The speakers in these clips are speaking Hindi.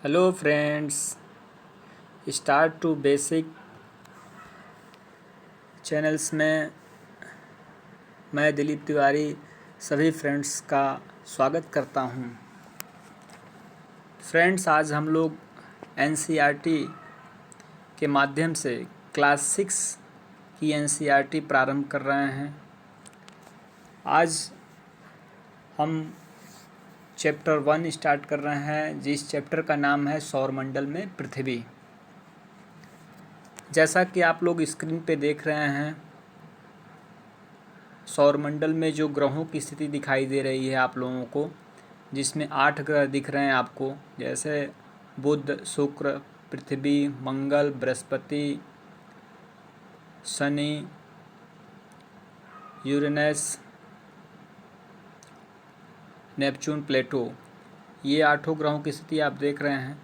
Hello friends, start to basic channels में मैं दिलीप तिवारी सभी फ्रेंड्स का स्वागत करता हूं। फ्रेंड्स, आज हम लोग एनसीईआरटी के माध्यम से क्लास 6 की एनसीईआरटी प्रारंभ कर रहे हैं। आज हम चैप्टर 1 स्टार्ट कर रहे हैं, जिस चैप्टर का नाम है सौरमंडल में पृथ्वी। जैसा कि आप लोग स्क्रीन पे देख रहे हैं, सौरमंडल में जो ग्रहों की स्थिति दिखाई दे रही है आप लोगों को, जिसमें 8 ग्रह दिख रहे हैं आपको, जैसे बुध, शुक्र, पृथ्वी, मंगल, बृहस्पति, शनि, यूरेनस, नेपच्यून, प्लेटो, ये 8 ग्रहों की स्थिति आप देख रहे हैं।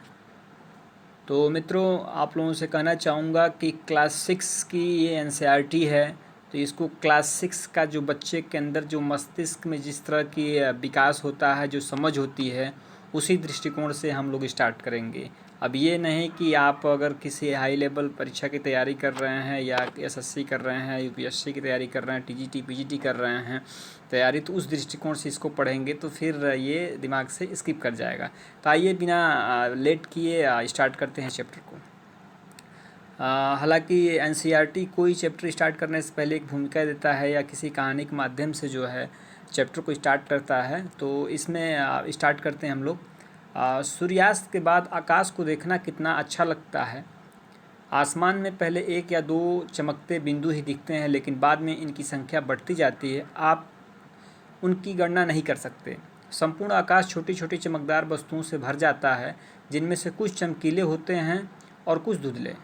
तो मित्रों, आप लोगों से कहना चाहूँगा कि क्लास 6 की ये एनसीईआरटी है, तो इसको क्लास 6 का जो बच्चे के अंदर जो मस्तिष्क में जिस तरह की विकास होता है, जो समझ होती है, उसी दृष्टिकोण से हम लोग स्टार्ट करेंगे। अब ये नहीं कि आप अगर किसी हाई लेवल परीक्षा की तैयारी कर रहे हैं या एसएससी कर रहे हैं, यूपीएससी की तैयारी कर रहे हैं, टीजीटी पीजीटी कर रहे हैं तैयारी, तो उस दृष्टिकोण से इसको पढ़ेंगे तो फिर ये दिमाग से स्किप कर जाएगा। तो आइए बिना लेट किए स्टार्ट करते हैं चैप्टर को। हालांकि एनसीईआरटी कोई चैप्टर स्टार्ट करने से पहले एक भूमिका देता है या किसी कहानी के माध्यम से जो है चैप्टर को स्टार्ट करता है। तो इसमें स्टार्ट करते हैं हम लोग। सूर्यास्त के बाद आकाश को देखना कितना अच्छा लगता है। आसमान में पहले 1 या 2 चमकते बिंदु ही दिखते हैं, लेकिन बाद में इनकी संख्या बढ़ती जाती है। आप उनकी गणना नहीं कर सकते। संपूर्ण आकाश छोटी छोटी चमकदार वस्तुओं से भर जाता है, जिनमें से कुछ चमकीले होते हैं और कुछ धुंधले।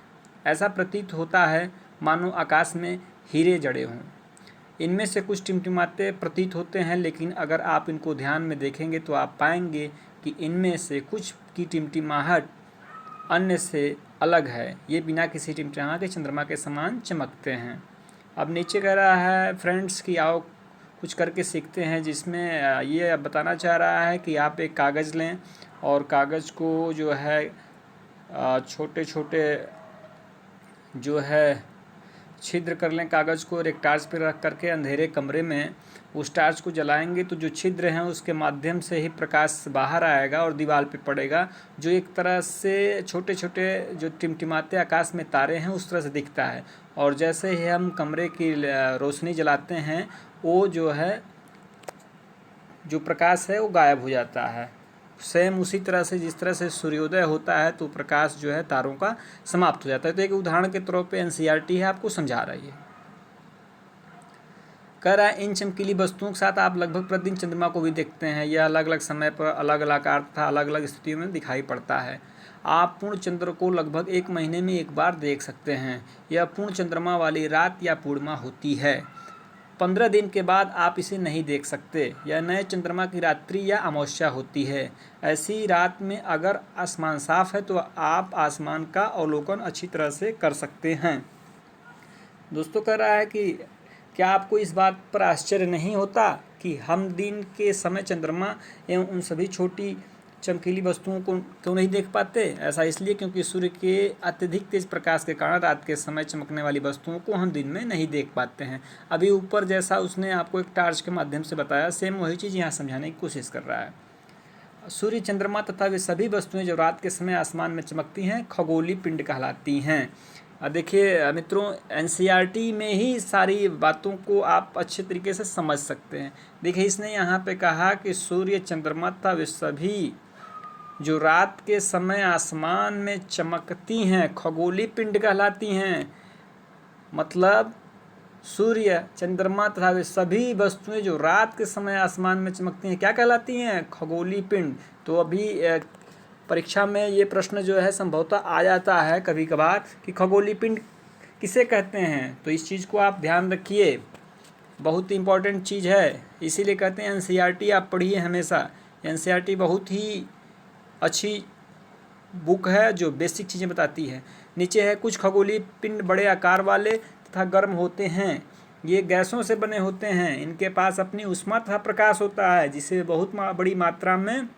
ऐसा प्रतीत होता है मानो आकाश में हीरे जड़े हों। इनमें से कुछ टिमटिमाते प्रतीत होते हैं, लेकिन अगर आप इनको ध्यान में देखेंगे तो आप पाएंगे कि इनमें से कुछ की टिमटिमाहट अन्य से अलग है। ये बिना किसी टिमटिमा के चंद्रमा के समान चमकते हैं। अब नीचे कह रहा है फ्रेंड्स कि आओ कुछ करके सीखते हैं, जिसमें ये बताना चाह रहा है कि आप एक कागज़ लें और कागज़ को जो है छोटे छोटे जो है छिद्र कर लें कागज़ को, और एक टार्च पर रख करके अंधेरे कमरे में उस टार्च को जलाएंगे तो जो छिद्र हैं उसके माध्यम से ही प्रकाश बाहर आएगा और दीवार पे पड़ेगा, जो एक तरह से छोटे छोटे जो टिमटिमाते आकाश में तारे हैं उस तरह से दिखता है। और जैसे ही हम कमरे की रोशनी जलाते हैं, वो जो है जो प्रकाश है वो गायब हो जाता है। सेम उसी तरह से जिस तरह से सूर्योदय होता है तो प्रकाश जो है तारों का समाप्त हो जाता है। तो एक उदाहरण के तौर पे एनसीईआरटी है आपको समझा रही है। कह रहा है इन चमकीली वस्तुओं के साथ आप लगभग प्रतिदिन चंद्रमा को भी देखते हैं। यह अलग अलग समय पर अलग अलग आकार तथा अलग अलग स्थितियों में दिखाई पड़ता है। आप पूर्ण चंद्र को लगभग 1 महीने में एक बार देख सकते हैं। यह पूर्ण चंद्रमा वाली रात या पूर्णिमा होती है। 15 दिन के बाद आप इसे नहीं देख सकते। यह नए चंद्रमा की रात्रि या अमावस्या होती है। ऐसी रात में अगर आसमान साफ है तो आप आसमान का अवलोकन अच्छी तरह से कर सकते हैं। दोस्तों, कह रहा है कि क्या आपको इस बात पर आश्चर्य नहीं होता कि हम दिन के समय चंद्रमा एवं उन सभी छोटी चमकीली वस्तुओं को क्यों नहीं देख पाते? ऐसा इसलिए क्योंकि सूर्य के अत्यधिक तेज प्रकाश के कारण रात के समय चमकने वाली वस्तुओं को हम दिन में नहीं देख पाते हैं। अभी ऊपर जैसा उसने आपको एक टार्च के माध्यम से बताया, सेम वही चीज़ यहाँ समझाने की कोशिश कर रहा है। सूर्य, चंद्रमा तथा वे सभी वस्तुएं जो रात के समय आसमान में चमकती हैं, खगोलीय पिंड कहलाती हैं। देखिए मित्रों, एनसीईआरटी में ही सारी बातों को आप अच्छे तरीके से समझ सकते हैं। देखिए, इसने यहाँ पे कहा कि सूर्य, चंद्रमा तथा वे सभी जो रात के समय आसमान में चमकती हैं, खगोलीय पिंड कहलाती हैं। मतलब सूर्य, चंद्रमा तथा वे सभी वस्तुएं जो रात के समय आसमान में चमकती हैं, क्या कहलाती हैं? खगोलीय पिंड। तो अभी परीक्षा में ये प्रश्न जो है संभवतः आ जाता है कभी कभार कि खगोलीय पिंड किसे कहते हैं। तो इस चीज़ को आप ध्यान रखिए, बहुत ही इम्पोर्टेंट चीज़ है। इसीलिए कहते हैं एनसीईआरटी आप पढ़िए हमेशा। एनसीईआरटी बहुत ही अच्छी बुक है जो बेसिक चीज़ें बताती है। नीचे है कुछ खगोलीय पिंड बड़े आकार वाले तथा गर्म होते हैं। ये गैसों से बने होते हैं। इनके पास अपनी ऊष्मा तथा प्रकाश होता है, जिसे बहुत बड़ी मात्रा में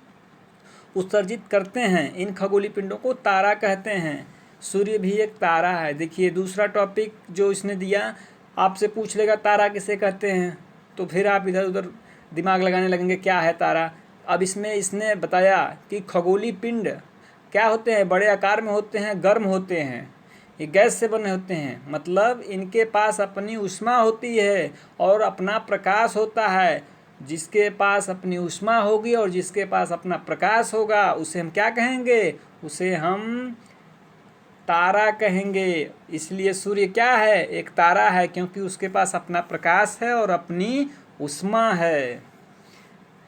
उत्सर्जित करते हैं, इन खगोलीय पिंडों को तारा कहते हैं। सूर्य भी एक तारा है। देखिए दूसरा टॉपिक जो इसने दिया, आपसे पूछ लेगा तारा किसे कहते हैं, तो फिर आप इधर उधर दिमाग लगाने लगेंगे क्या है तारा। अब इसमें इसने बताया कि खगोलीय पिंड क्या होते हैं, बड़े आकार में होते हैं, गर्म होते हैं, ये गैस से बने होते हैं, मतलब इनके पास अपनी ऊष्मा होती है और अपना प्रकाश होता है। जिसके पास अपनी ऊष्मा होगी और जिसके पास अपना प्रकाश होगा उसे हम क्या कहेंगे, उसे हम तारा कहेंगे। इसलिए सूर्य क्या है, एक तारा है, क्योंकि उसके पास अपना प्रकाश है और अपनी ऊष्मा है।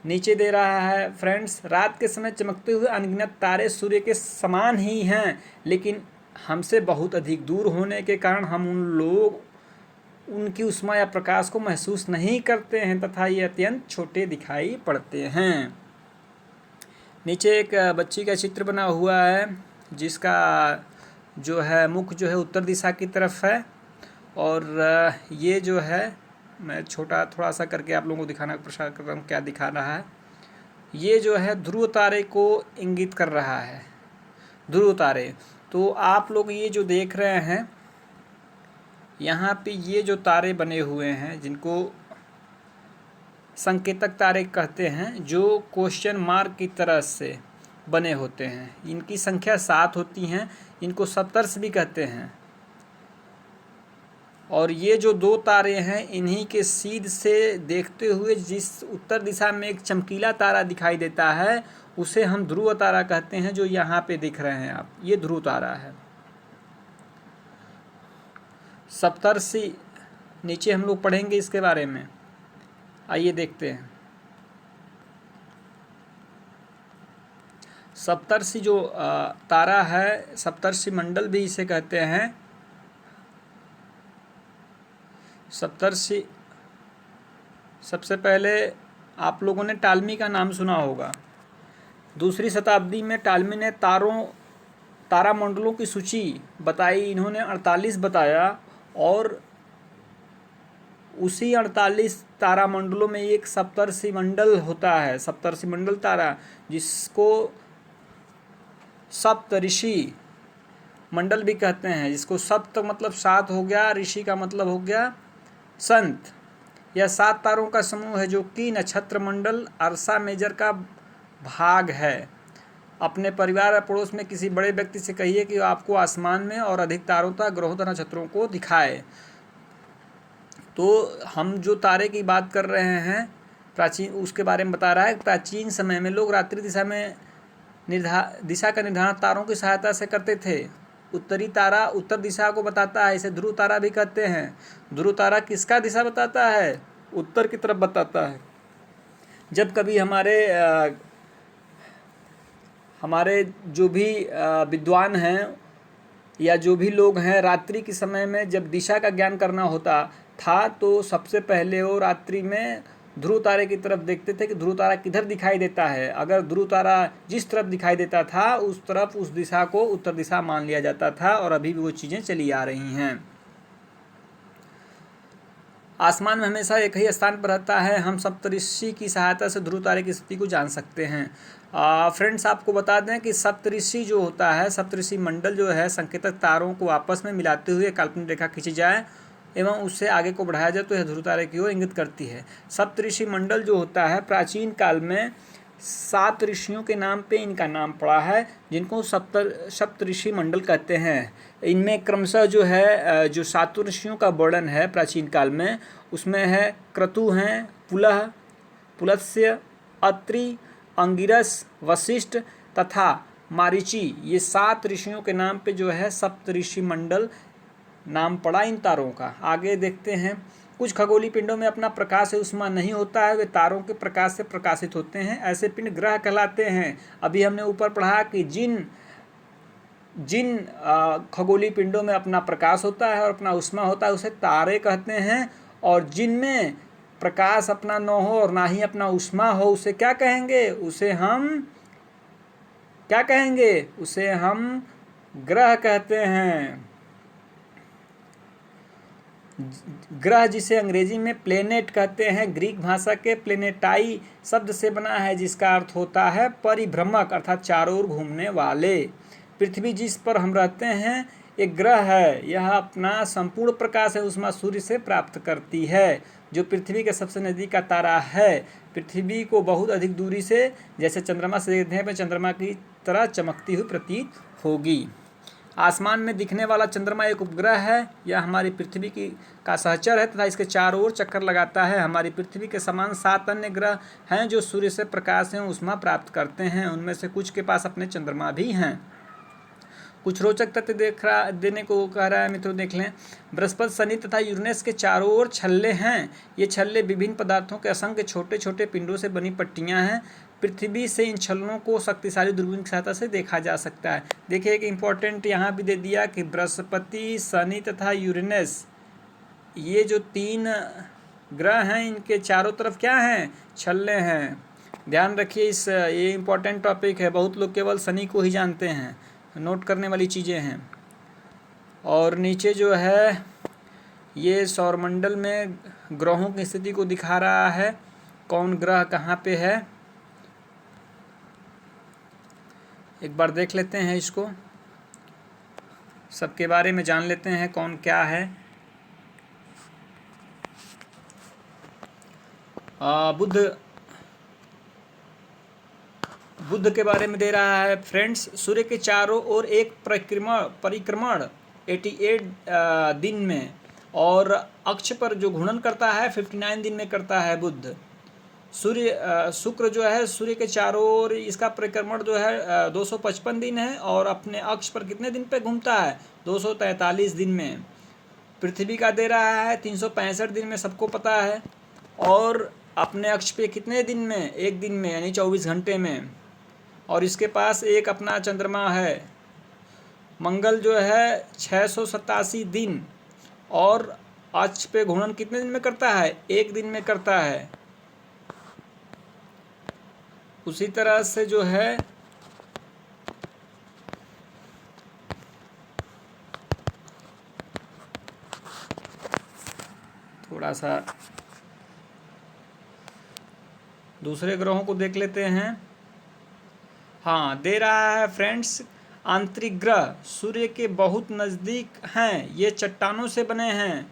नीचे दे रहा है फ्रेंड्स, रात के समय चमकते हुए अनगिनत तारे सूर्य के समान ही हैं, लेकिन हमसे बहुत अधिक दूर होने के कारण हम उनकी ऊष्मा या प्रकाश को महसूस नहीं करते हैं तथा ये अत्यंत छोटे दिखाई पड़ते हैं। नीचे एक बच्ची का चित्र बना हुआ है जिसका जो है मुख जो है उत्तर दिशा की तरफ है, और ये जो है मैं छोटा थोड़ा सा करके आप लोगों को दिखाना प्रयास कर रहा हूँ क्या दिखा रहा है। ये जो है ध्रुव तारे को इंगित कर रहा है, ध्रुव तारे। तो आप लोग ये जो देख रहे हैं यहाँ पे ये जो तारे बने हुए हैं जिनको संकेतक तारे कहते हैं, जो क्वेश्चन मार्क की तरह से बने होते हैं, इनकी संख्या 7 होती हैं, इनको सप्तर्षि भी कहते हैं। और ये जो 2 तारे हैं इन्हीं के सीध से देखते हुए जिस उत्तर दिशा में एक चमकीला तारा दिखाई देता है उसे हम ध्रुव तारा कहते हैं, जो यहाँ पे दिख रहे हैं आप, ये ध्रुव तारा है। सप्तर्षि नीचे हम लोग पढ़ेंगे इसके बारे में, आइए देखते हैं। सप्तर्षि जो तारा है, सप्तर्षि मंडल भी इसे कहते हैं। सप्तर्षि, सबसे पहले आप लोगों ने टालमी का नाम सुना होगा। दूसरी शताब्दी में टालमी ने तारामंडलों की सूची बताई, इन्होंने 48 बताया, और उसी 48 तारामंडलों में एक सप्तर्षि मंडल होता है, सप्तर्षि मंडल तारा, जिसको सप्त ऋषि मंडल भी कहते हैं। जिसको सप्त मतलब 7 हो गया, ऋषि का मतलब हो गया संत। यह 7 तारों का समूह है जो कि नक्षत्र मंडल अर्सा मेजर का भाग है। अपने परिवार और पड़ोस में किसी बड़े व्यक्ति से कहिए कि आपको आसमान में और अधिक तारों तथा ग्रहों तथा नक्षत्रों को दिखाए। तो हम जो तारे की बात कर रहे हैं प्राचीन, उसके बारे में बता रहा है। प्राचीन समय में लोग रात्रि दिशा में दिशा का निर्धारण तारों की सहायता से करते थे। उत्तरी तारा उत्तर दिशा को बताता है, इसे ध्रुव तारा भी कहते हैं। ध्रुव तारा किसका दिशा बताता है, उत्तर की तरफ बताता है। जब कभी हमारे जो भी विद्वान हैं या जो भी लोग हैं रात्रि के समय में जब दिशा का ज्ञान करना होता था, तो सबसे पहले वो रात्रि में ध्रुव तारे की तरफ देखते थे कि ध्रुव तारा किधर दिखाई देता है। अगर ध्रुव तारा जिस तरफ दिखाई देता था उस तरफ, उस दिशा को उत्तर दिशा मान लिया जाता था, और अभी भी वो चीज़ें चली आ रही हैं। आसमान में हमेशा एक ही स्थान पर रहता है। हम सप्तऋषि की सहायता से ध्रुव तारे की स्थिति को जान सकते हैं। फ्रेंड्स, आपको बता दें कि सप्तऋषि जो होता है, सप्तऋषि मंडल जो है, संकेतक तारों को आपस में मिलाते हुए काल्पनिक रेखा खींची जाए एवं उससे आगे को बढ़ाया जाए तो यह ध्रुव तारे की ओर इंगित करती है। सप्तऋषि मंडल जो होता है, प्राचीन काल में 7 ऋषियों के नाम पे इनका नाम पड़ा है, जिनको सप्तऋषि मंडल कहते हैं। इनमें क्रमशः जो है जो 7 ऋषियों का वर्णन है प्राचीन काल में, उसमें है क्रतु हैं, पुलह, पुलत्स्य, अत्रि, अंगिरस, वशिष्ठ तथा मारीची। ये 7 ऋषियों के नाम पे जो है सप्तऋषि मंडल नाम पड़ा इन तारों का। आगे देखते हैं। कुछ खगोलीय पिंडों में अपना प्रकाश या ऊष्मा नहीं होता है, वे तारों के प्रकाश से प्रकाशित होते हैं। ऐसे पिंड ग्रह कहलाते हैं। अभी हमने ऊपर पढ़ा कि जिन खगोलीय पिंडों में अपना प्रकाश होता है और अपना ऊष्मा होता है उसे तारे कहते हैं, और जिनमें प्रकाश अपना न हो और ना ही अपना ऊष्मा हो उसे क्या कहेंगे, उसे हम ग्रह कहते हैं। ग्रह जिसे अंग्रेजी में प्लेनेट कहते हैं, ग्रीक भाषा के प्लेनेटाई शब्द से बना है, जिसका अर्थ होता है परिभ्रमक अर्थात चारों ओर घूमने वाले। पृथ्वी जिस पर हम रहते हैं एक ग्रह है। यह अपना संपूर्ण प्रकाश है ऊष्मा सूर्य से प्राप्त करती है, जो पृथ्वी के सबसे नज़दीक का तारा है। पृथ्वी को बहुत अधिक दूरी से जैसे चंद्रमा से देखने पर चंद्रमा की तरह चमकती हुई प्रतीत होगी। आसमान में दिखने वाला चंद्रमा एक उपग्रह है। यह हमारी पृथ्वी का सहचर है तथा इसके चारों ओर चक्कर लगाता है। हमारी पृथ्वी के समान 7 अन्य ग्रह हैं जो सूर्य से प्रकाश एवं ऊष्मा प्राप्त करते हैं। उनमें से कुछ के पास अपने चंद्रमा भी हैं। कुछ रोचक तथ्य देने को कह रहा है मित्रों, देख लें। बृहस्पति, शनि तथा यूरेनस के चारों ओर छल्ले हैं। ये छल्ले विभिन्न पदार्थों के असंख्य छोटे छोटे पिंडों से बनी पट्टियां हैं। पृथ्वी से इन छल्लों को शक्तिशाली दूरबीन की सहायता से देखा जा सकता है। देखिए एक इम्पॉर्टेंट यहाँ भी दे दिया कि बृहस्पति, शनि तथा यूरेनस, ये जो 3 ग्रह हैं, इनके चारों तरफ क्या हैं? छल्ले हैं। ध्यान रखिए, ये इम्पॉर्टेंट टॉपिक है। बहुत लोग केवल शनि को ही जानते हैं, नोट करने वाली चीज़ें हैं। और नीचे जो है ये सौरमंडल में ग्रहों की स्थिति को दिखा रहा है, कौन ग्रह कहाँ पे है। एक बार देख लेते हैं इसको, सबके बारे में जान लेते हैं कौन क्या है। बुध के बारे में दे रहा है। फ्रेंड्स, सूर्य के चारों ओर एक परिक्रमण 88 दिन में और अक्ष पर जो घूर्णन करता है 59 दिन में करता है बुध। शुक्र जो है सूर्य के चारों ओर इसका परिक्रमण जो है 255 दिन है और अपने अक्ष पर कितने दिन पे घूमता है? 243 दिन में। पृथ्वी का दे रहा है 365 दिन में, सबको पता है। और अपने अक्ष पे कितने दिन में? एक दिन में, यानी 24 घंटे में। और इसके पास एक अपना चंद्रमा है। मंगल जो है 687 दिन और अक्ष पे घूर्णन कितने दिन में करता है? एक दिन में करता है। उसी तरह से जो है थोड़ा सा दूसरे ग्रहों को देख लेते हैं। हाँ, दे रहा है फ्रेंड्स, आंतरिक ग्रह सूर्य के बहुत नज़दीक हैं, ये चट्टानों से बने हैं।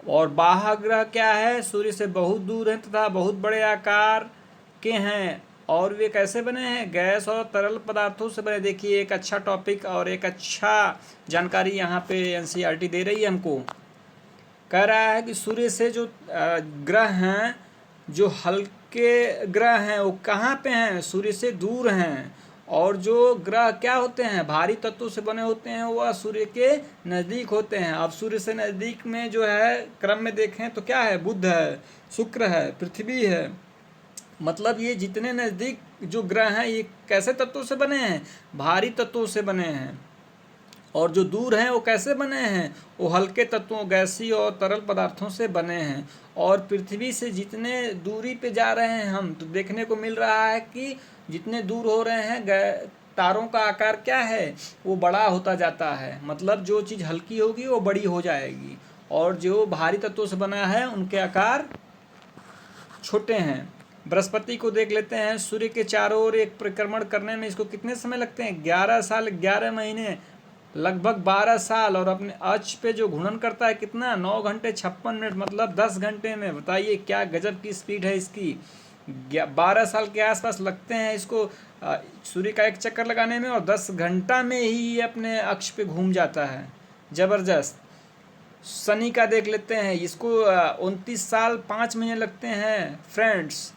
और बाह्य ग्रह क्या है? सूर्य से बहुत दूर हैं तथा बहुत बड़े आकार के हैं। और वे कैसे बने हैं? गैस और तरल पदार्थों से बने। देखिए एक अच्छा टॉपिक और एक अच्छा जानकारी यहाँ पे एनसीईआरटी दे रही है हमको। कह रहा है कि सूर्य से जो ग्रह हैं, जो हल्के ग्रह हैं, वो कहाँ पे हैं? सूर्य से दूर हैं। और जो ग्रह क्या होते हैं? भारी तत्वों से बने होते हैं, वह सूर्य के नज़दीक होते हैं। अब सूर्य से नज़दीक में जो है क्रम में देखें तो क्या है? बुध है, शुक्र है, पृथ्वी है। मतलब ये जितने नज़दीक जो ग्रह हैं ये कैसे तत्वों से बने हैं? भारी तत्वों से बने हैं। और जो दूर हैं वो कैसे बने हैं? वो हल्के तत्वों, गैसीय और तरल पदार्थों से बने हैं। और पृथ्वी से जितने दूरी पे जा रहे हैं हम, तो देखने को मिल रहा है कि जितने दूर हो रहे हैं तारों का आकार क्या है? वो बड़ा होता जाता है। मतलब जो चीज़ हल्की होगी वो बड़ी हो जाएगी और जो भारी तत्वों से बना है उनके आकार छोटे हैं। बृहस्पति को देख लेते हैं। सूर्य के चारों ओर एक परिक्रमण करने में इसको कितने समय लगते हैं? 11 साल 11 महीने, लगभग 12 साल। और अपने अक्ष पे जो घूर्णन करता है कितना? 9 घंटे 56 मिनट, मतलब 10 घंटे में। बताइए क्या गजब की स्पीड है इसकी। 12 साल के आसपास लगते हैं इसको सूर्य का एक चक्कर लगाने में, और 10 घंटा में ही ये अपने अक्ष पे घूम जाता है। ज़बरदस्त। शनि का देख लेते हैं। इसको 29 साल 5 महीने लगते हैं फ्रेंड्स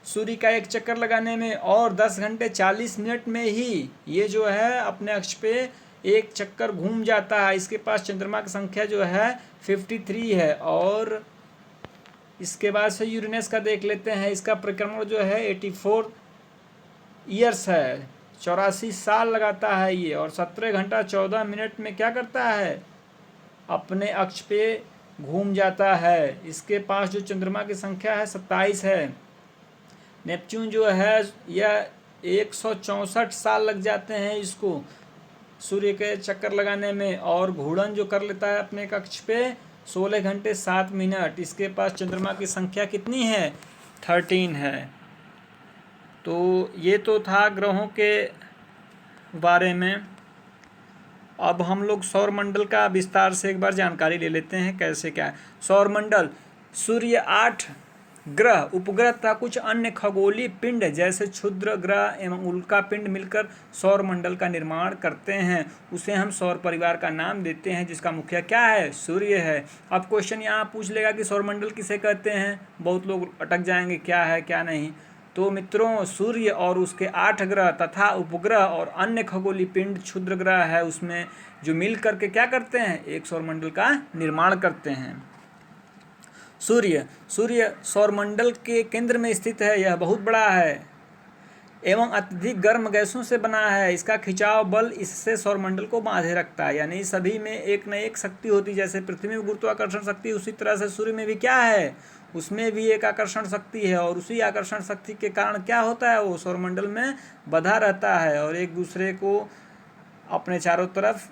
सूर्य का एक चक्कर लगाने में, और 10 घंटे 40 मिनट में ही ये जो है अपने अक्ष पे एक चक्कर घूम जाता है। इसके पास चंद्रमा की संख्या जो है 53 है। और इसके बाद से यूरेनस का देख लेते हैं। इसका परिक्रमण जो है 84 ईयर्स है, 84 साल लगाता है ये। और 17 घंटा 14 मिनट में क्या करता है? अपने अक्ष पे घूम जाता है। इसके पास जो चंद्रमा की संख्या है 27 है। नेपच्यून जो है यह 164 साल लग जाते हैं इसको सूर्य के चक्कर लगाने में, और घूर्णन जो कर लेता है अपने कक्ष पे 16 घंटे 7 मिनट। इसके पास चंद्रमा की संख्या कितनी है? 13 है। तो ये तो था ग्रहों के बारे में। अब हम लोग सौरमंडल का विस्तार से एक बार जानकारी ले लेते हैं कैसे क्या है। सौरमंडल, सूर्य 8 ग्रह, उपग्रह तथा कुछ अन्य खगोलीय पिंड जैसे क्षुद्र ग्रह एवं उल्का पिंड मिलकर सौरमंडल का निर्माण करते हैं। उसे हम सौर परिवार का नाम देते हैं, जिसका मुखिया क्या है? सूर्य है। अब क्वेश्चन यहाँ पूछ लेगा कि सौरमंडल किसे कहते हैं? बहुत लोग अटक जाएंगे, क्या है क्या नहीं। तो मित्रों, सूर्य और उसके 8 ग्रह तथा उपग्रह और अन्य खगोलीय पिंड क्षुद्र ग्रह है, उसमें जो मिल करके क्या करते हैं? एक सौरमंडल का निर्माण करते हैं। सूर्य सौरमंडल के केंद्र में स्थित है। यह बहुत बड़ा है एवं अत्यधिक गर्म गैसों से बना है। इसका खिंचाव बल इससे सौरमंडल को बांधे रखता है। यानी सभी में एक न एक शक्ति होती, जैसे पृथ्वी में गुरुत्वाकर्षण शक्ति, उसी तरह से सूर्य में भी क्या है? उसमें भी एक आकर्षण शक्ति है, और उसी आकर्षण शक्ति के कारण क्या होता है? वो सौरमंडल में बंधा रहता है और एक दूसरे को अपने चारों तरफ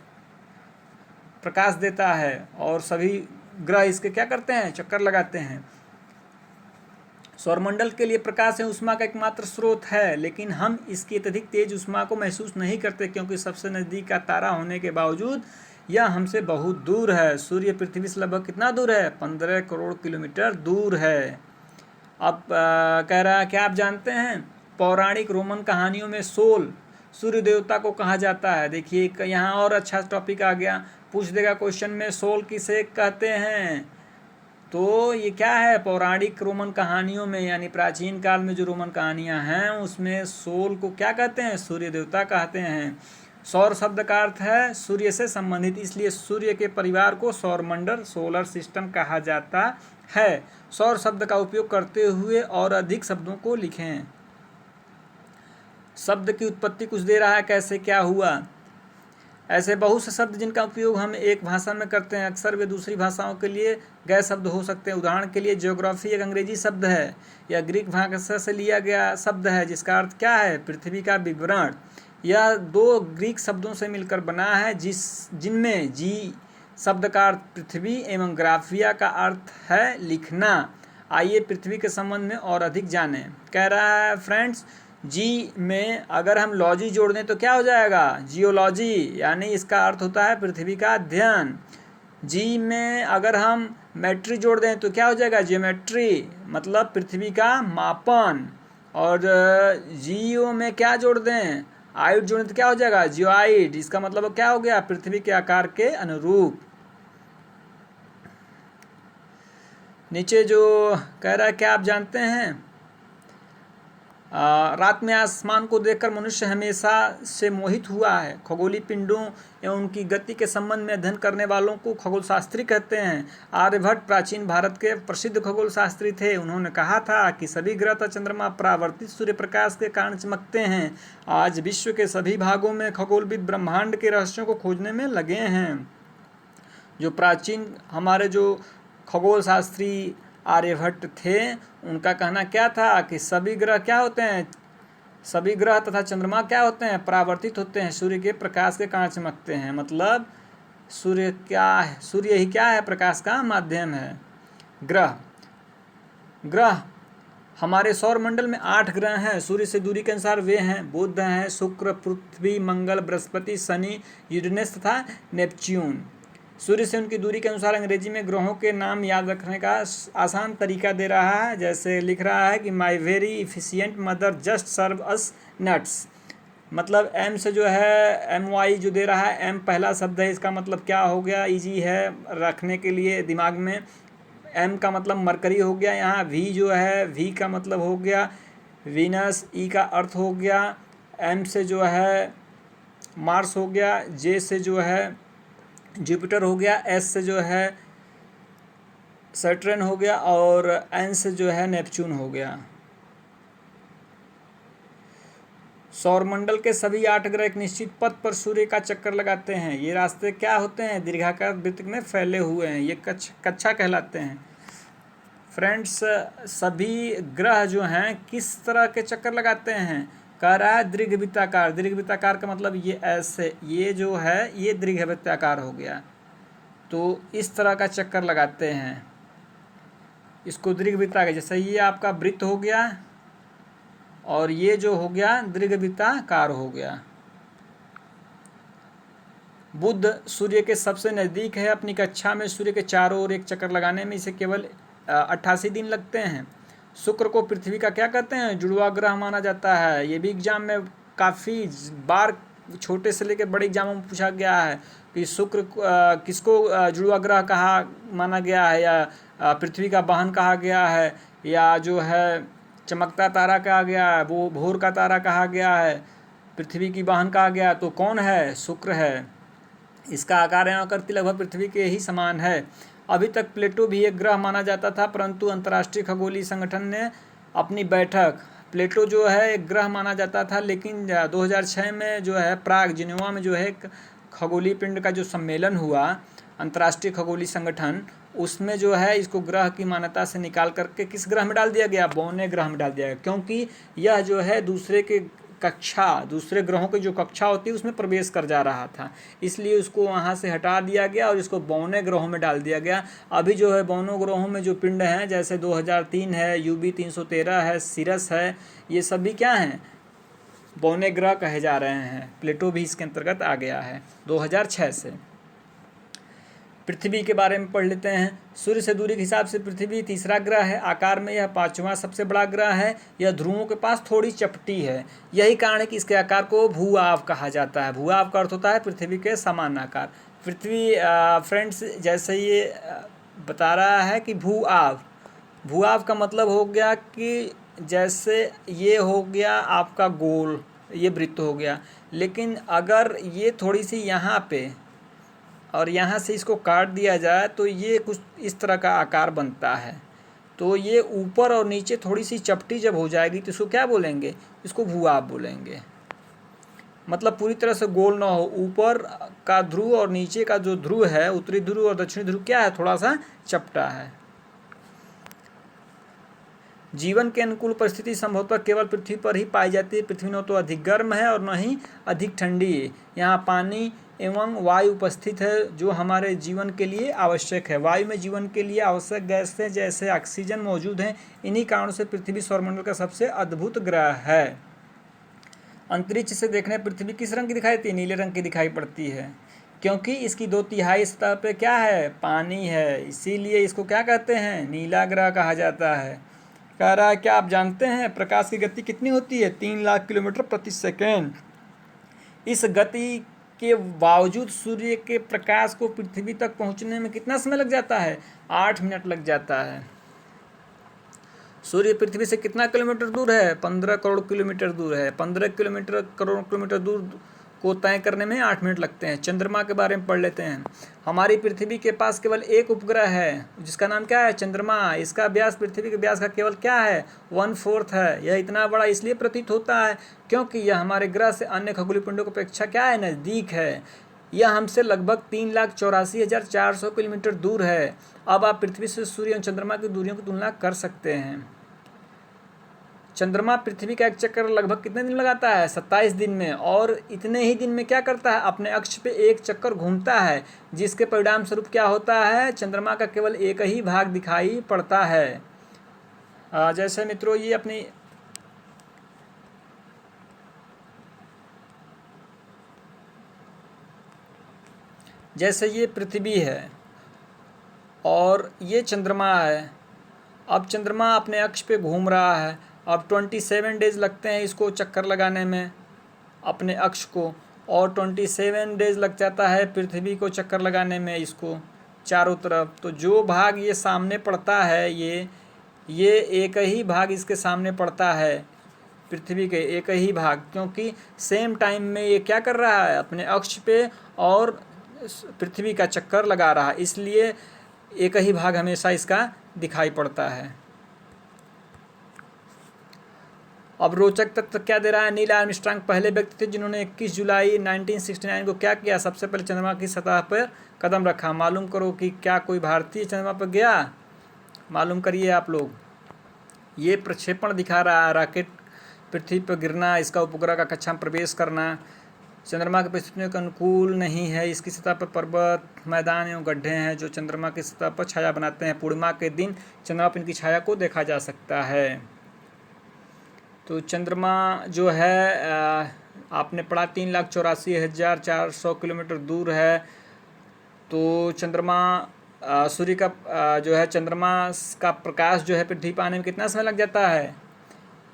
प्रकाश देता है, और सभी ग्रह इसके क्या करते हैं? चक्कर लगाते हैं। सौरमंडल के लिए प्रकाश एवं ऊष्मा का एकमात्र स्रोत है, लेकिन हम इसकी अत्यधिक तेज ऊष्मा को महसूस नहीं करते, क्योंकि सबसे नज़दीक का तारा होने के बावजूद यह हमसे बहुत दूर है। सूर्य पृथ्वी से लगभग कितना दूर है? 15 करोड़ किलोमीटर दूर है। अब कह रहा है क्या आप जानते हैं? पौराणिक रोमन कहानियों में सोल सूर्य देवता को कहा जाता है। देखिए यहाँ और अच्छा टॉपिक आ गया, पूछ देगा क्वेश्चन में, सोल किसे कहते हैं? तो ये क्या है? पौराणिक रोमन कहानियों में, यानी प्राचीन काल में जो रोमन कहानियां हैं उसमें सोल को क्या कहते हैं? सूर्य देवता कहते हैं। सौर शब्द का अर्थ है सूर्य से संबंधित, इसलिए सूर्य के परिवार को सौरमंडल, सोलर सिस्टम कहा जाता है। सौर शब्द का उपयोग करते हुए और अधिक शब्दों को लिखें। शब्द की उत्पत्ति कुछ दे रहा है, कैसे क्या हुआ। ऐसे बहुत से शब्द जिनका उपयोग हम एक भाषा में करते हैं, अक्सर वे दूसरी भाषाओं के लिए गए शब्द हो सकते हैं। उदाहरण के लिए ज्योग्राफी एक अंग्रेजी शब्द है, या ग्रीक भाषा से लिया गया शब्द है, जिसका अर्थ क्या है? पृथ्वी का विवरण। यह 2 ग्रीक शब्दों से मिलकर बना है, जिनमें जी शब्द का अर्थ पृथ्वी एवं ग्राफिया का अर्थ है लिखना। आइए पृथ्वी के संबंध में और अधिक जानें। कह रहा है फ्रेंड्स, जी में अगर हम लॉजी जोड़ दें तो क्या हो जाएगा? जियोलॉजी, यानी इसका अर्थ होता है पृथ्वी का अध्ययन। जी में अगर हम मेट्री जोड़ दें तो क्या हो जाएगा? जियोमेट्री, मतलब पृथ्वी का मापन। और जियो में क्या जोड़ दें? आइड जोड़ दें तो क्या हो जाएगा? जियोआइड, इसका मतलब क्या हो गया? पृथ्वी के आकार के अनुरूप। नीचे जो कह रहा है क्या आप जानते हैं? रात में आसमान को देखकर मनुष्य हमेशा से मोहित हुआ है। खगोलीय पिंडों एवं उनकी गति के संबंध में अध्ययन करने वालों को खगोलशास्त्री कहते हैं। आर्यभट्ट प्राचीन भारत के प्रसिद्ध खगोलशास्त्री थे। उन्होंने कहा था कि सभी ग्रह तथा चंद्रमा परावर्तित सूर्य प्रकाश के कारण चमकते हैं। आज विश्व के सभी भागों में खगोलविद ब्रह्मांड के रहस्यों को खोजने में लगे हैं। जो प्राचीन हमारे जो खगोलशास्त्री आर्यभट्ट थे, उनका कहना क्या था कि सभी ग्रह क्या होते हैं? सभी ग्रह तथा चंद्रमा क्या होते हैं? परावर्तित होते हैं, सूर्य के प्रकाश के कारण चमकते हैं। मतलब सूर्य क्या है? सूर्य ही क्या है? प्रकाश का माध्यम है। ग्रह हमारे सौरमंडल में 8 ग्रह हैं। सूर्य से दूरी के अनुसार वे हैं: बुध हैं, शुक्र, पृथ्वी, मंगल, बृहस्पति, शनि, यूरेनस तथा नेपच्यून। सूर्य से उनकी दूरी के अनुसार अंग्रेजी में ग्रहों के नाम याद रखने का आसान तरीका दे रहा है। जैसे लिख रहा है कि my very efficient mother just serve us nuts. मतलब एम से जो है MY जो दे रहा है, एम पहला शब्द है, इसका मतलब क्या हो गया? ईजी है रखने के लिए दिमाग में। एम का मतलब मरकरी हो गया। यहाँ वी जो है, वी का मतलब हो गया वीनस, ई का अर्थ हो गया, एम से जो है मार्स हो गया, जे से जो है जुपिटर हो गया, एस से जो है सैटर्न हो गया, और एन से जो है नेपच्यून हो गया। सौरमंडल के सभी 8 ग्रह एक निश्चित पथ पर सूर्य का चक्कर लगाते हैं। ये रास्ते क्या होते हैं? दीर्घाकार वृत्त में फैले हुए हैं। ये कक्षा कहलाते हैं। फ्रेंड्स, सभी ग्रह जो हैं किस तरह के चक्कर लगाते हैं? कह रहा है दीर्घवृत्ताकार। दीर्घवृत्ताकार का मतलब ये ऐसे, ये जो है ये दीर्घवृत्ताकार हो गया। तो इस तरह का चक्कर लगाते हैं इसको दीर्घवृत्ताकार। जैसे ये आपका वृत्त हो गया और ये जो हो गया दीर्घवृत्ताकार हो गया। बुध सूर्य के सबसे नज़दीक है। अपनी कक्षा में सूर्य के चारों ओर एक चक्कर लगाने में इसे केवल 88 दिन लगते हैं। शुक्र को पृथ्वी का क्या कहते हैं? जुड़वा ग्रह माना जाता है। ये भी एग्जाम में काफ़ी बार छोटे से लेकर बड़े एग्जामों में पूछा गया है कि शुक्र किसको जुड़वा ग्रह कहा माना गया है, या पृथ्वी का वाहन कहा गया है, या जो है चमकता तारा कहा गया है, वो भोर का तारा कहा गया है, पृथ्वी की वाहन कहा गया। तो कौन है? शुक्र है। इसका आकार एवं आकृति लगभग पृथ्वी के ही समान है। अभी तक प्लेटो भी एक ग्रह माना जाता था, परंतु अंतर्राष्ट्रीय खगोलीय संगठन ने अपनी बैठक, प्लेटो जो है एक ग्रह माना जाता था, लेकिन 2006 में जो है प्राग जिनेवा में जो है खगोलीय पिंड का जो सम्मेलन हुआ अंतर्राष्ट्रीय खगोलीय संगठन, उसमें जो है इसको ग्रह की मान्यता से निकाल करके किस ग्रह में डाल दिया गया? बौने ग्रह में डाल दिया गया, क्योंकि यह जो है दूसरे ग्रहों की जो कक्षा होती है उसमें प्रवेश कर जा रहा था, इसलिए उसको वहाँ से हटा दिया गया और इसको बौने ग्रहों में डाल दिया गया। अभी जो है बौनों ग्रहों में जो पिंड हैं, जैसे 2003 है, UB 313 है, सिरस है, ये सभी क्या हैं? बौने ग्रह कहे जा रहे हैं। प्लेटो भी इसके अंतर्गत आ गया है 2006 से। पृथ्वी के बारे में पढ़ लेते हैं। सूर्य से दूरी के हिसाब से पृथ्वी तीसरा ग्रह है। आकार में यह 5वां सबसे बड़ा ग्रह है। यह ध्रुवों के पास थोड़ी चपटी है। यही कारण है कि इसके आकार को भूआव कहा जाता है। भूआव का अर्थ होता है पृथ्वी के समान आकार। पृथ्वी फ्रेंड्स जैसे ये बता रहा है कि भूआव का मतलब हो गया कि जैसे ये हो गया आपका गोल, ये वृत्त हो गया, लेकिन अगर ये थोड़ी सी यहाँ पे और यहाँ से इसको काट दिया जाए तो ये कुछ इस तरह का आकार बनता है। तो ये ऊपर और नीचे थोड़ी सी चपटी जब हो जाएगी तो इसको क्या बोलेंगे? इसको भूआव बोलेंगे। मतलब पूरी तरह से गोल ना हो, ऊपर का ध्रुव और नीचे का जो ध्रुव है, उत्तरी ध्रुव और दक्षिणी ध्रुव क्या है? थोड़ा सा चपटा है। जीवन के अनुकूल परिस्थिति संभवतः केवल पृथ्वी पर ही पाई जाती है। पृथ्वी न तो अधिक गर्म है और न ही अधिक ठंडी है। यहाँ पानी एवं वायु उपस्थित है जो हमारे जीवन के लिए आवश्यक है। वायु में जीवन के लिए आवश्यक गैसें जैसे ऑक्सीजन मौजूद हैं। इन्हीं कारणों से पृथ्वी सौरमंडल का सबसे अद्भुत ग्रह है। अंतरिक्ष से देखने पृथ्वी किस रंग की दिखाई देती है? नीले रंग की दिखाई पड़ती है, क्योंकि इसकी 2/3 सतह पे क्या है? पानी है। इसीलिए इसको क्या कहते हैं? नीला ग्रह कहा जाता है। कह रहा है क्या आप जानते हैं प्रकाश की गति कितनी होती है? 3 लाख किलोमीटर प्रति सेकेंड। इस गति के बावजूद सूर्य के प्रकाश को पृथ्वी तक पहुंचने में कितना समय लग जाता है? 8 मिनट लग जाता है। सूर्य पृथ्वी से कितना किलोमीटर दूर है? 15 करोड़ किलोमीटर दूर है। 15 करोड़ किलोमीटर दूर को तय करने में 8 मिनट लगते हैं। चंद्रमा के बारे में पढ़ लेते हैं। हमारी पृथ्वी के पास केवल एक उपग्रह है जिसका नाम क्या है? चंद्रमा। इसका व्यास पृथ्वी के व्यास का केवल क्या है? 1/4 है। यह इतना बड़ा इसलिए प्रतीत होता है क्योंकि यह हमारे ग्रह से अन्य खगोलीय पिंडों की अपेक्षा क्या है? नज़दीक है। यह हमसे लगभग 3,84,400 किलोमीटर दूर है। अब आप पृथ्वी से सूर्य और चंद्रमा की दूरियों की तुलना कर सकते हैं। चंद्रमा पृथ्वी का एक चक्कर लगभग कितने दिन लगाता है? 27 दिन में। और इतने ही दिन में क्या करता है? अपने अक्ष पे एक चक्कर घूमता है, जिसके परिणाम स्वरूप क्या होता है? चंद्रमा का केवल एक ही भाग दिखाई पड़ता है। जैसे मित्रों ये अपनी जैसे ये पृथ्वी है और ये चंद्रमा है। अब चंद्रमा अपने अक्ष पे घूम रहा है। अब 27 डेज लगते हैं इसको चक्कर लगाने में अपने अक्ष को, और 27 डेज लग जाता है पृथ्वी को चक्कर लगाने में इसको चारों तरफ। तो जो भाग ये सामने पड़ता है ये एक ही भाग इसके सामने पड़ता है पृथ्वी के, एक ही भाग, क्योंकि सेम टाइम में ये क्या कर रहा है? अपने अक्ष पे और पृथ्वी का चक्कर लगा रहा है, इसलिए एक ही भाग हमेशा इसका दिखाई पड़ता है। अब रोचक तथ्य क्या दे रहा है? नील आर्मस्ट्रांग पहले व्यक्ति थे जिन्होंने 21 जुलाई 1969 को क्या किया? सबसे पहले चंद्रमा की सतह पर कदम रखा। मालूम करो कि क्या कोई भारतीय चंद्रमा पर गया? मालूम करिए आप लोग। ये प्रक्षेपण दिखा रहा है रॉकेट पृथ्वी पर गिरना, इसका उपग्रह का कक्षा में प्रवेश करना। चंद्रमा की परिस्थितियों के अनुकूल नहीं है, इसकी सतह पर पर्वत, मैदान एवं गड्ढे हैं जो चंद्रमा की सतह पर छाया बनाते हैं। पूर्णिमा के दिन चंद्रमा पर इनकी छाया को देखा जा सकता है। तो चंद्रमा जो है आपने पढ़ा 3,84,400 किलोमीटर दूर है। तो चंद्रमा सूर्य का जो है चंद्रमा का प्रकाश जो है पृथ्वी पर आने में कितना समय लग जाता है?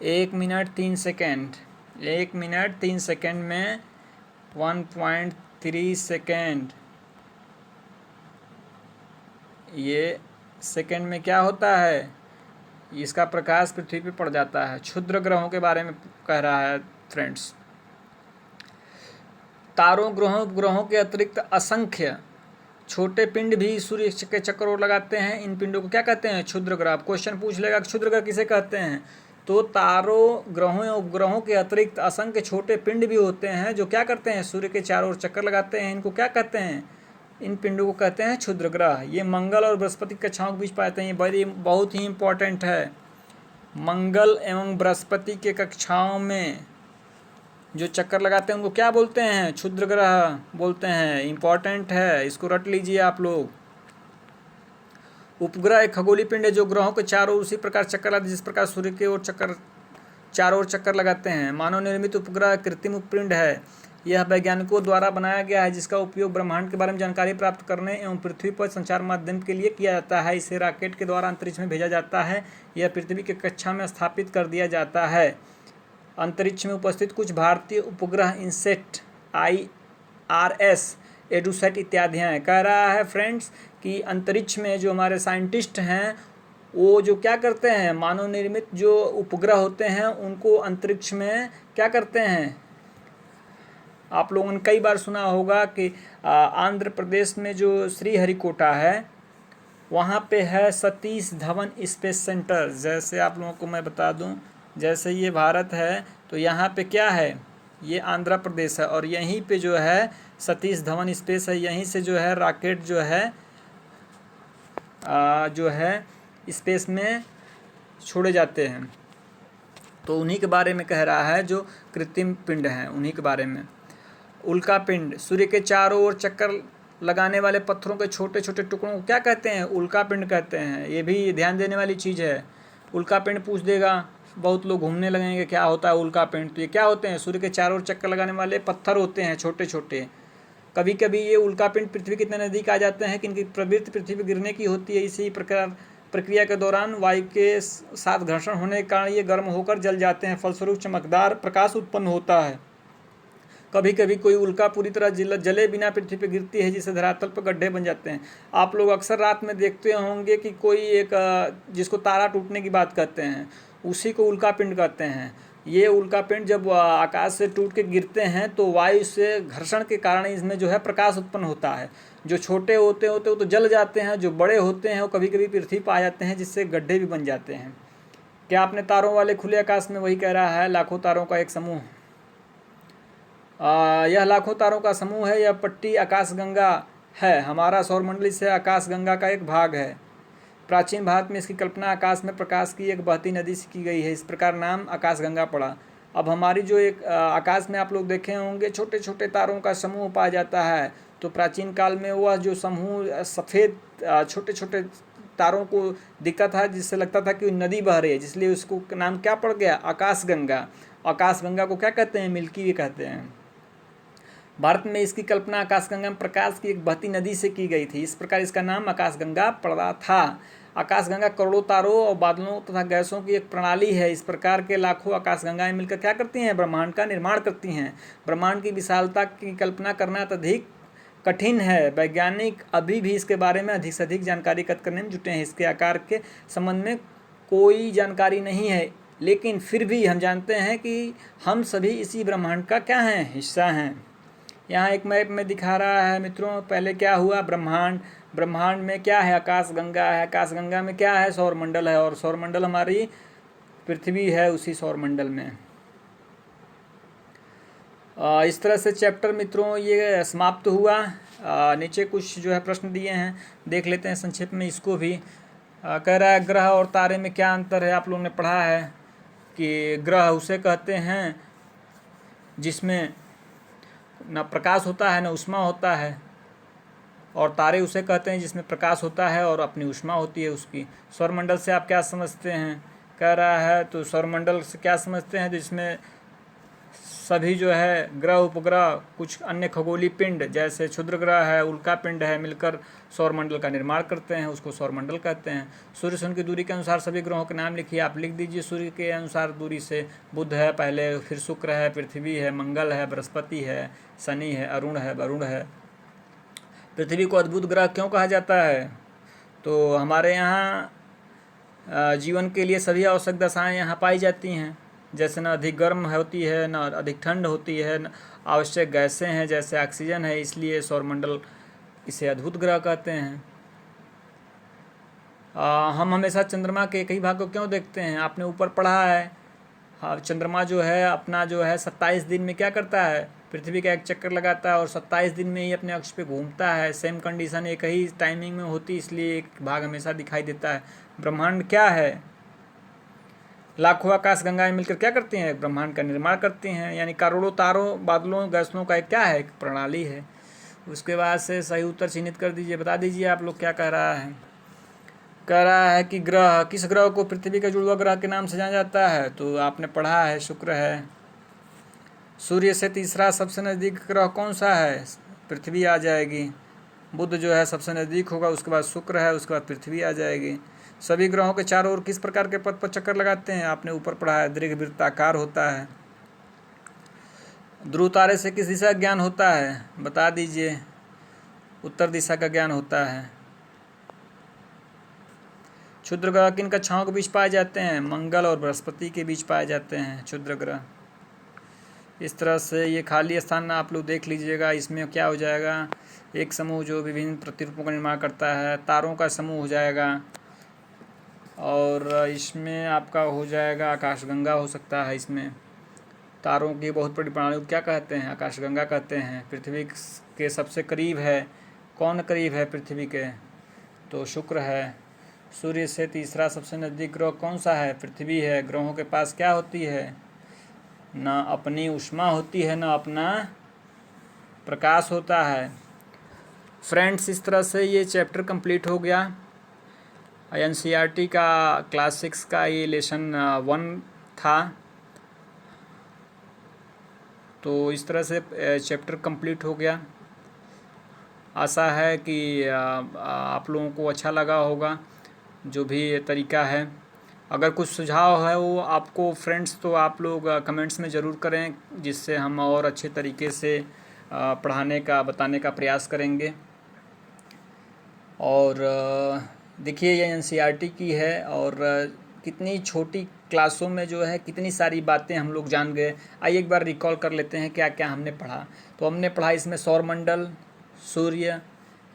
1 मिनट 3 सेकेंड। 1 मिनट 3 सेकेंड में 1.3 सेकेंड। ये सेकेंड में क्या होता है? इसका प्रकाश पृथ्वी पे पड़ जाता है। क्षुद्र ग्रहों के बारे में कह रहा है फ्रेंड्स। तारों, ग्रहों, उपग्रहों के अतिरिक्त असंख्य छोटे पिंड भी सूर्य के चक्कर ओर लगाते हैं। इन पिंडों को क्या कहते हैं? क्षुद्र ग्रह। क्वेश्चन पूछ लेगा क्षुद्र ग्रह किसे कहते हैं? तो तारों, ग्रहों या उपग्रहों के अतिरिक्त असंख्य छोटे पिंड भी होते हैं जो क्या करते हैं? सूर्य के चारों ओर चक्कर लगाते हैं। इनको क्या कहते हैं? इन पिंडों को कहते हैं क्षुद्र ग्रह। ये मंगल और बृहस्पति कक्षाओं के बीच पाते हैं। ये बहुत ही इम्पोर्टेंट है। मंगल एवं बृहस्पति के कक्षाओं में जो चक्कर लगाते हैं उनको क्या बोलते हैं? क्षुद्र ग्रह बोलते हैं। इम्पोर्टेंट है, इसको रट लीजिए आप लोग। उपग्रह एक खगोलीय पिंड है जो ग्रहों के चारों उसी प्रकार चक्कर लगाते हैं जिस प्रकार सूर्य के ओर चारों ओर चक्कर लगाते हैं। मानव निर्मित उपग्रह कृत्रिम उपपिंड है। यह वैज्ञानिकों द्वारा बनाया गया है जिसका उपयोग ब्रह्मांड के बारे में जानकारी प्राप्त करने एवं पृथ्वी पर संचार माध्यम के लिए किया जाता है। इसे रॉकेट के द्वारा अंतरिक्ष में भेजा जाता है। यह पृथ्वी की कक्षा में स्थापित कर दिया जाता है। अंतरिक्ष में उपस्थित कुछ भारतीय उपग्रह इनसेट, IRS, एडुसैट इत्यादि हैं। कह रहा है फ्रेंड्स कि अंतरिक्ष में जो हमारे साइंटिस्ट हैं वो जो क्या करते हैं, मानव निर्मित जो उपग्रह होते हैं उनको अंतरिक्ष में क्या करते हैं? आप लोगों ने कई बार सुना होगा कि आंध्र प्रदेश में जो श्रीहरिकोटा है वहाँ पे है सतीश धवन स्पेस सेंटर। जैसे आप लोगों को मैं बता दूं, जैसे ये भारत है तो यहाँ पे क्या है? ये आंध्र प्रदेश है और यहीं पे जो है सतीश धवन स्पेस है। यहीं से जो है रॉकेट जो है स्पेस में छोड़े जाते हैं। तो उन्हीं के बारे में कह रहा है जो कृत्रिम पिंड हैं, उन्हीं के बारे में। उल्का पिंड, सूर्य के चारों ओर चक्कर लगाने वाले पत्थरों के छोटे छोटे टुकड़ों को क्या कहते हैं? उल्का पिंड कहते हैं। ये भी ध्यान देने वाली चीज़ है। उल्का पिंड पूछ देगा, बहुत लोग घूमने लगेंगे क्या होता है उल्का पिंड। तो ये क्या होते हैं? सूर्य के चारों ओर चक्कर लगाने वाले पत्थर होते हैं छोटे छोटे। कभी कभी ये उल्का पिंड पृथ्वी के इतने नज़दीक आ जाते हैं कि इनकी प्रवृत्ति पृथ्वी पर गिरने की होती है। इसी प्रक्रिया के दौरान वायु के साथ घर्षण होने के कारण ये गर्म होकर जल जाते हैं। फलस्वरूप चमकदार प्रकाश उत्पन्न होता है। कभी कभी कोई उल्का पूरी तरह जले बिना पृथ्वी पर गिरती है जिससे धरातल पर गड्ढे बन जाते हैं। आप लोग अक्सर रात में देखते होंगे कि कोई एक जिसको तारा टूटने की बात कहते हैं उसी को उल्का पिंड कहते हैं। ये उल्का पिंड जब आकाश से टूट के गिरते हैं तो वायु से घर्षण के कारण इसमें जो है प्रकाश उत्पन्न होता है। जो छोटे होते वो तो जल जाते हैं, जो बड़े होते हैं वो कभी कभी पृथ्वी पर आ जाते हैं जिससे गड्ढे भी बन जाते हैं। क्या आपने तारों वाले खुले आकाश में, वही कह रहा है, लाखों तारों का एक समूह। यह लाखों तारों का समूह है। यह पट्टी आकाशगंगा है। हमारा सौरमंडल से आकाशगंगा का एक भाग है। प्राचीन भारत में इसकी कल्पना आकाश में प्रकाश की एक बहती नदी से की गई है। इस प्रकार नाम आकाशगंगा पड़ा। अब हमारी जो एक आकाश में आप लोग देखे होंगे छोटे छोटे तारों का समूह पाया जाता है। तो प्राचीन काल में वह जो समूह सफ़ेद छोटे छोटे तारों को दिखता था जिससे लगता था कि नदी बह रही है, इसलिए उसको नाम क्या पड़ गया? आकाशगंगा। आकाशगंगा को क्या कहते हैं? मिल्की वे कहते हैं। भारत में इसकी कल्पना आकाशगंगा में प्रकाश की एक बहती नदी से की गई थी। इस प्रकार इसका नाम आकाशगंगा पड़ा था। आकाशगंगा करोड़ों तारों और बादलों तथा गैसों की एक प्रणाली है। इस प्रकार के लाखों आकाशगंगाएं मिलकर क्या करती हैं? ब्रह्मांड का निर्माण करती हैं। ब्रह्मांड की विशालता की कल्पना करना अत्यधिक कठिन है। वैज्ञानिक अभी भी इसके बारे में अधिक से अधिक जानकारी एकत्र करने में जुटे हैं। इसके आकार के संबंध में कोई जानकारी नहीं है, लेकिन फिर भी हम जानते हैं कि हम सभी इसी ब्रह्मांड का क्या हैं? हिस्सा हैं। यहाँ एक मैप में दिखा रहा है मित्रों, पहले क्या हुआ? ब्रह्मांड। ब्रह्मांड में क्या है? आकाशगंगा है। आकाशगंगा में क्या है? सौरमंडल है। और सौरमंडल हमारी पृथ्वी है उसी सौरमंडल में। इस तरह से चैप्टर मित्रों ये समाप्त हुआ। नीचे कुछ जो है प्रश्न दिए हैं, देख लेते हैं संक्षेप में इसको भी। कह रहा है ग्रह और तारे में क्या अंतर है? आप लोगों ने पढ़ा है। कि ग्रह उसे कहते हैं जिसमें न प्रकाश होता है न ऊष्मा होता है, और तारे उसे कहते हैं जिसमें प्रकाश होता है और अपनी ऊष्मा होती है उसकी। सौरमंडल से आप क्या समझते हैं, कह रहा है, तो सौरमंडल से क्या समझते हैं, जिसमें सभी जो है ग्रह उपग्रह कुछ अन्य खगोलीय पिंड जैसे क्षुद्र ग्रह है, उल्का पिंड है, मिलकर सौरमंडल का निर्माण करते हैं, उसको सौरमंडल कहते हैं। सूर्य से उनकी दूरी के अनुसार सभी ग्रहों के नाम लिखिए। आप लिख दीजिए सूर्य के अनुसार दूरी से, बुध है पहले, फिर शुक्र है, पृथ्वी है, मंगल है, बृहस्पति है, शनि है, अरुण है, वरुण है। पृथ्वी को अद्भुत ग्रह क्यों कहा जाता है, तो हमारे यहाँ जीवन के लिए सभी आवश्यक दशाएं यहाँ पाई जाती हैं। जैसे न अधिक गर्म होती है, न अधिक ठंड होती है, न आवश्यक गैसें हैं जैसे ऑक्सीजन है, इसलिए सौरमंडल इसे अद्भुत ग्रह कहते हैं। हम हमेशा चंद्रमा के कई भाग को क्यों देखते हैं, आपने ऊपर पढ़ा है। हाँ, चंद्रमा जो है अपना जो है 27 दिन में क्या करता है, पृथ्वी का एक चक्कर लगाता है और 27 दिन में ही अपने अक्ष पे घूमता है। सेम कंडीशन एक ही टाइमिंग में होती, इसलिए एक भाग हमेशा दिखाई देता है। ब्रह्मांड क्या है, लाखों आकाश गंगाएं मिलकर क्या करती हैं, ब्रह्मांड का निर्माण करती हैं, यानी करोड़ों तारों बादलों गैसों का एक क्या है, एक प्रणाली है। उसके बाद से सही उत्तर चिन्हित कर दीजिए, बता दीजिए आप लोग क्या कह रहा है। कह रहा है कि ग्रह, किस ग्रह को पृथ्वी का जुड़वा ग्रह के नाम से जाना जाता है, तो आपने पढ़ा है शुक्र है। सूर्य से तीसरा सबसे नज़दीक ग्रह कौन सा है, पृथ्वी आ जाएगी। बुध जो है सबसे नज़दीक होगा, उसके बाद शुक्र है, उसके बाद पृथ्वी आ जाएगी। सभी ग्रहों के चारों ओर किस प्रकार के पथ पर चक्कर लगाते हैं, आपने ऊपर पढ़ा है, दीर्घवृत्ताकार होता है। ध्रुव तारे से किस दिशा का ज्ञान होता है, बता दीजिए। उत्तर दिशा का ज्ञान होता है। क्षुद्र ग्रह किन कक्षाओं के बीच पाए जाते हैं, मंगल और बृहस्पति के बीच पाए जाते हैं क्षुद्र ग्रह। इस तरह से ये खाली स्थान आप लोग देख लीजिएगा। इसमें क्या हो जाएगा, एक समूह जो विभिन्न प्रतिरूपों का निर्माण करता है, तारों का समूह हो जाएगा, और इसमें आपका हो जाएगा आकाशगंगा हो सकता है। इसमें तारों की बहुत बड़ी प्रणाली को क्या कहते हैं, आकाशगंगा कहते हैं। पृथ्वी के सबसे करीब है, कौन करीब है पृथ्वी के, तो शुक्र है। सूर्य से तीसरा सबसे नज़दीक ग्रह कौन सा है, पृथ्वी है। ग्रहों के पास क्या होती है, ना अपनी ऊष्मा होती है, ना अपना प्रकाश होता है। फ्रेंड्स, इस तरह से ये चैप्टर कंप्लीट हो गया। NCERT का क्लास 6 का ये लेसन 1 था। तो इस तरह से चैप्टर कंप्लीट हो गया। आशा है कि आप लोगों को अच्छा लगा होगा जो भी तरीका है। अगर कुछ सुझाव है वो आपको फ्रेंड्स, तो आप लोग कमेंट्स में ज़रूर करें, जिससे हम और अच्छे तरीके से पढ़ाने का बताने का प्रयास करेंगे। और देखिए ये NCERT की है, और कितनी छोटी क्लासों में जो है कितनी सारी बातें हम लोग जान गए। आइए एक बार रिकॉल कर लेते हैं क्या क्या हमने पढ़ा। तो हमने पढ़ा इसमें सौरमंडल, सूर्य,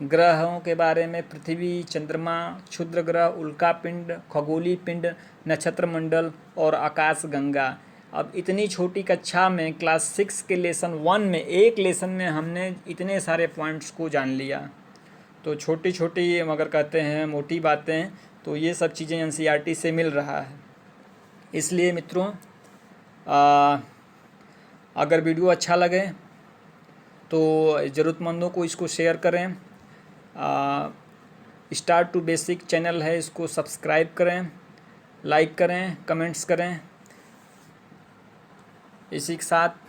ग्रहों के बारे में, पृथ्वी, चंद्रमा, क्षुद्र ग्रह, उल्का पिंड, खगोलीय पिंड, नक्षत्र मंडल और आकाश गंगा। अब इतनी छोटी कक्षा में क्लास 6 के लेसन 1 में, एक लेसन में हमने इतने सारे पॉइंट्स को जान लिया। तो छोटी छोटी मगर कहते हैं मोटी बातें, तो ये सब चीज़ें NCERT से मिल रहा है। इसलिए मित्रों, अगर वीडियो अच्छा लगे तो ज़रूरतमंदों को इसको शेयर करें। स्टार्ट टू बेसिक चैनल है, इसको सब्सक्राइब करें, लाइक करें, कमेंट्स करें। इसी के साथ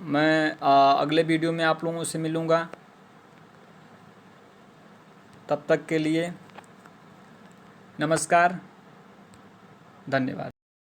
मैं अगले वीडियो में आप लोगों से मिलूँगा। तब तक के लिए नमस्कार, धन्यवाद।